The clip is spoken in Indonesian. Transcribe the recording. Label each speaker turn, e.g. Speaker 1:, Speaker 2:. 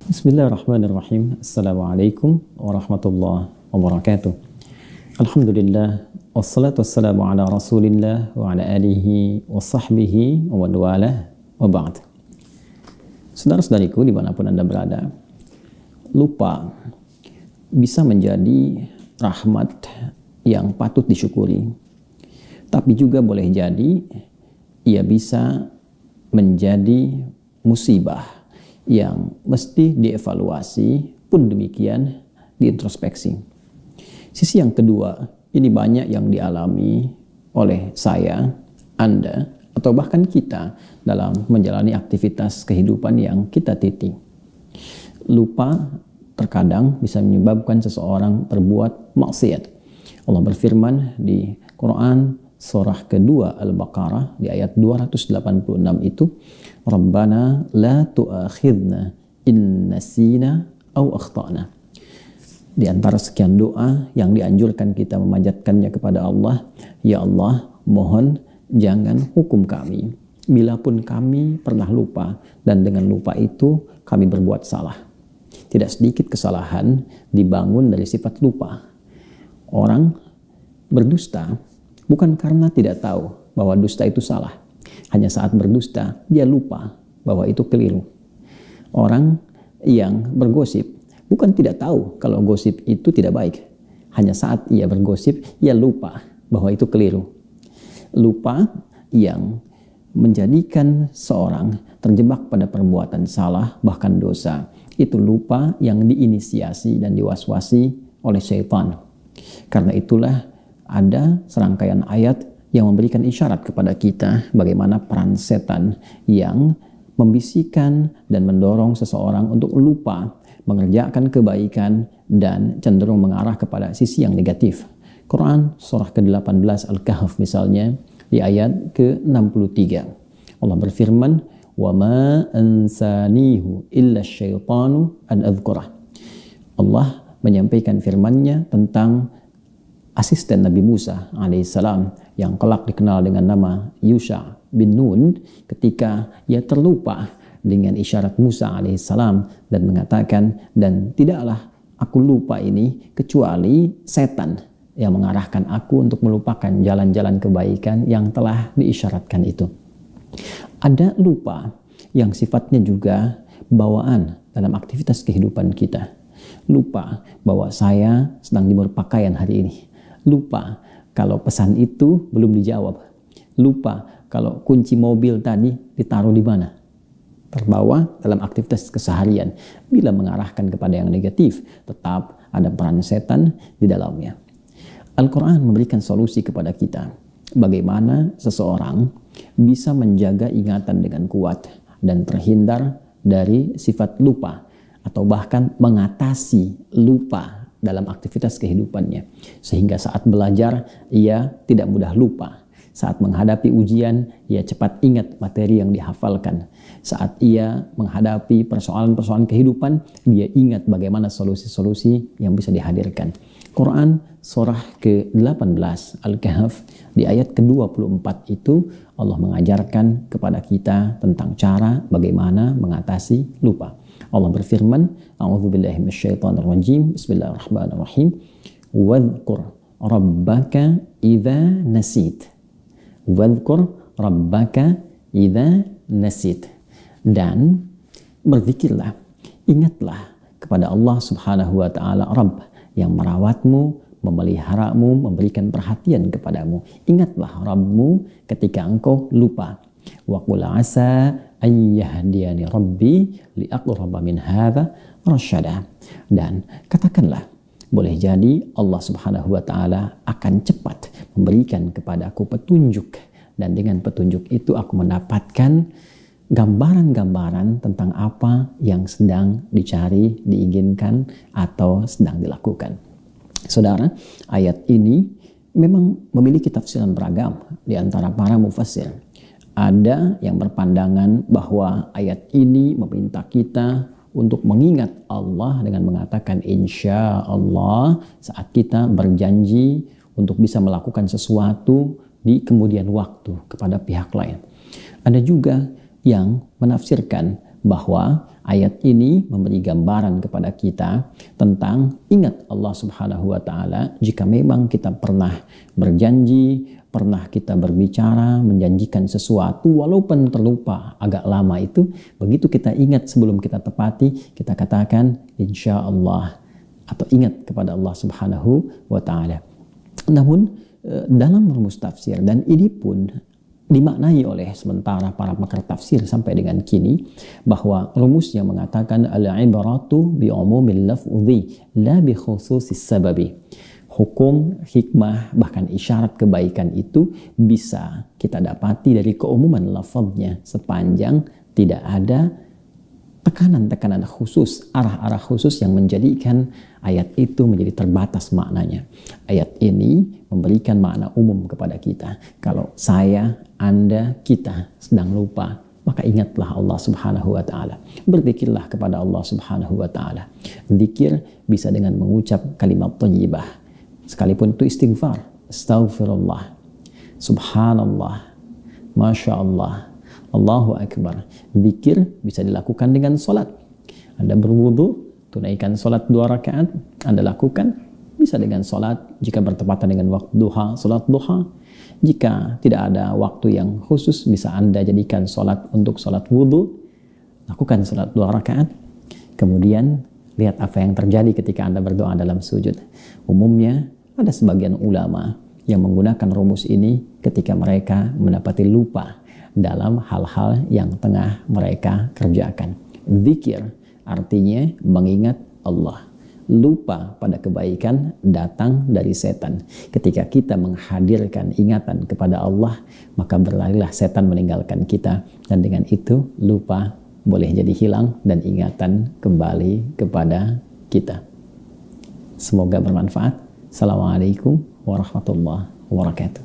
Speaker 1: Bismillahirrahmanirrahim. Assalamualaikum warahmatullahi wabarakatuh. Alhamdulillah, wassalatu wassalamu ala rasulillah wa ala alihi wa sahbihi wa walah wa ba'd. Saudara-saudariku dimanapun Anda berada, lupa bisa menjadi rahmat yang patut disyukuri, tapi juga boleh jadi ia bisa menjadi musibah yang mesti dievaluasi, pun demikian diintrospeksi. Sisi yang kedua, ini banyak yang dialami oleh saya, Anda, atau bahkan kita dalam menjalani aktivitas kehidupan yang kita titi. Lupa terkadang bisa menyebabkan seseorang berbuat maksiat. Allah berfirman di Quran surah kedua Al-Baqarah di ayat 286 itu, Rabbana la tu'akhidna in nasina aw akhtana. Di antara sekian doa yang dianjurkan kita memanjatkannya kepada Allah, ya Allah, mohon jangan hukum kami bila pun kami pernah lupa dan dengan lupa itu kami berbuat salah. Tidak sedikit kesalahan dibangun dari sifat lupa. Orang berdusta bukan karena tidak tahu bahwa dusta itu salah. Hanya saat berdusta, dia lupa bahwa itu keliru. Orang yang bergosip bukan tidak tahu kalau gosip itu tidak baik. Hanya saat ia bergosip, ia lupa bahwa itu keliru. Lupa yang menjadikan seorang terjebak pada perbuatan salah, bahkan dosa. Itu lupa yang diinisiasi dan diwaswasi oleh syaitan. Karena itulah ada serangkaian ayat yang memberikan isyarat kepada kita bagaimana peran setan yang membisikkan dan mendorong seseorang untuk lupa mengerjakan kebaikan dan cenderung mengarah kepada sisi yang negatif. Quran surah ke-18 Al-Kahf misalnya di ayat ke-63. Allah berfirman, "Wa ma ansanihu illa syaitanu an adzkurah." Allah menyampaikan firman-Nya tentang asisten Nabi Musa alaihissalam yang kelak dikenal dengan nama Yusha bin Nun, ketika ia terlupa dengan isyarat Musa alaihissalam dan mengatakan, dan tidaklah aku lupa ini kecuali setan yang mengarahkan aku untuk melupakan jalan-jalan kebaikan yang telah diisyaratkan itu. Ada lupa yang sifatnya juga bawaan dalam aktivitas kehidupan kita. Lupa bahwa saya sedang jemur pakaian hari ini. Lupa kalau pesan itu belum dijawab. Lupa kalau kunci mobil tadi ditaruh di mana. Terbawa dalam aktivitas keseharian. Bila mengarahkan kepada yang negatif, tetap ada peran setan di dalamnya. Al-Quran memberikan solusi kepada kita. Bagaimana seseorang bisa menjaga ingatan dengan kuat dan terhindar dari sifat lupa. Atau bahkan mengatasi lupa dalam aktivitas kehidupannya. Sehingga saat belajar, ia tidak mudah lupa. Saat menghadapi ujian, ia cepat ingat materi yang dihafalkan. Saat ia menghadapi persoalan-persoalan kehidupan, dia ingat bagaimana solusi-solusi yang bisa dihadirkan. Quran surah ke-18 Al-Kahf di ayat ke-24 itu Allah mengajarkan kepada kita tentang cara bagaimana mengatasi lupa. Allah berfirman, A'udzubillahi minasyaitonir rajim. Bismillahirrahmanirrahim. Wadhkur rabbaka idza nasit. Wadhkur rabbaka idza nasit. Dan berzikirlah, ingatlah kepada Allah Subhanahu wa taala, Rabb yang merawatmu, memeliharamu, memberikan perhatian kepadamu. Ingatlah Rabbmu ketika engkau lupa. Wa qul asa ayyahdiyani rabbi liaqraba min hadza rasyada. Dan katakanlah, boleh jadi Allah Subhanahu wa taala akan cepat memberikan kepadaku petunjuk, dan dengan petunjuk itu aku mendapatkan gambaran-gambaran tentang apa yang sedang dicari, diinginkan atau sedang dilakukan. Saudara, ayat ini memang memiliki tafsiran beragam di antara para mufassir. Ada yang berpandangan bahwa ayat ini meminta kita untuk mengingat Allah dengan mengatakan insya Allah saat kita berjanji untuk bisa melakukan sesuatu di kemudian waktu kepada pihak lain. Ada juga yang menafsirkan bahwa Ayat ini memberi gambaran kepada kita tentang ingat Allah Subhanahu wa Ta'ala jika memang kita pernah berjanji, pernah kita berbicara, menjanjikan sesuatu, walaupun terlupa agak lama itu, begitu kita ingat sebelum kita tepati, kita katakan insya Allah atau ingat kepada Allah Subhanahu wa Ta'ala. Namun dalam rumus tafsir, dan ini pun dimaknai oleh sementara para pakar tafsir sampai dengan kini, bahwa rumus yang mengatakan al-ibratu bi umumil lafzi la bi khususis sababi. Hukum, hikmah, bahkan isyarat kebaikan itu bisa kita dapati dari keumuman lafaznya sepanjang tidak ada tekanan-tekanan khusus, arah-arah khusus yang menjadikan ayat itu menjadi terbatas maknanya. Ayat ini memberikan makna umum kepada kita. Kalau saya, Anda, kita sedang lupa, maka ingatlah Allah Subhanahu wa Ta'ala. Berzikirlah kepada Allah Subhanahu wa Ta'ala. Zikir bisa dengan mengucap kalimat thayyibah. Sekalipun itu istighfar, astaghfirullah, subhanallah, masya Allah, Allahu Akbar. Zikir bisa dilakukan dengan sholat. Anda berwudu, tunaikan sholat 2 rakaat, Anda lakukan. Bisa dengan sholat, jika bertepatan dengan waktu duha, sholat duha. Jika tidak ada waktu yang khusus, bisa Anda jadikan sholat untuk sholat wudu. Lakukan sholat 2 rakaat. Kemudian, lihat apa yang terjadi ketika Anda berdoa dalam sujud. Umumnya, ada sebagian ulama yang menggunakan rumus ini ketika mereka mendapati lupa dalam hal-hal yang tengah mereka kerjakan. Zikir artinya mengingat Allah. Lupa pada kebaikan datang dari setan. Ketika kita menghadirkan ingatan kepada Allah, maka berlarilah setan meninggalkan kita. Dan dengan itu lupa boleh jadi hilang dan ingatan kembali kepada kita. Semoga bermanfaat. Assalamualaikum warahmatullahi wabarakatuh.